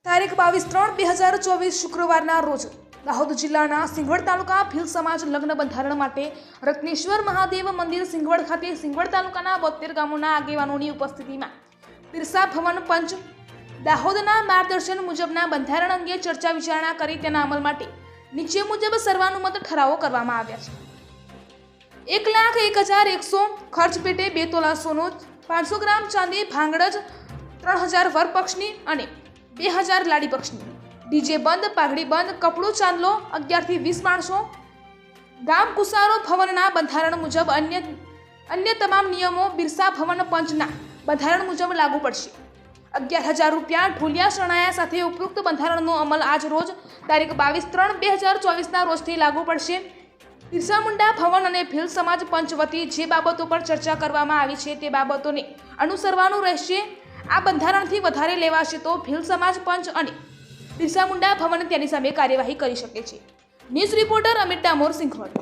તારીખ 22/3/2024 શુક્રવારના રોજ દાહોદ જિલ્લાના સિંગવડ તાલુકા ભીલ સમાજ લગ્ન બંધારણ માટે રત્નેશ્વર મહાદેવ મંદિર સિંગવડ ખાતે સિંગવડ તાલુકાના 72 ગામોના આગેવાનોની ઉપસ્થિતિમાં બિરસા ભવન પંચ દાહોદના માર્ગદર્શન મુજબના બંધારણ અંગે ચર્ચા વિચારણા કરી તેના અમલ માટે નીચે મુજબ સર્વાનુમત ઠરાવો કરવામાં આવ્યા છે। 1,01,100 ખર્ચ પેટે 2 તોલા સોનું, 500 ગ્રામ ચાંદી, ભાંગડજ 3000 વર પક્ષની અને 2000 લાડી પક્ષની, ડીજે બંધ, પાઘડી બંધ, કપડું ચાંદલો 11 થી 20 માણસો, ગામ કુસારો ભવનના બંધારણ મુજબ અન્ય તમામ નિયમો બિરસા ભવન પંચના બંધારણ મુજબ લાગુ પડશે। 11,000 રૂપિયા ઢોલિયા શરણાયા સાથે ઉપરોક્ત બંધારણનો અમલ આજ રોજ તારીખ 22/3/2024ના રોજથી લાગુ પડશે। બિરસા મુંડા ભવન અને ભીલ સમાજ પંચ વતી જે બાબતો પર ચર્ચા કરવામાં આવી છે તે બાબતોને અનુસરવાનું રહેશે। આ બંધારણથી વધારે લેવાશે તો ભીલ સમાજ પંચ અને બિરસા મુંડા ભવન તેની સામે કાર્યવાહી કરી શકે છે। News reporter Amit Damor, Singvad.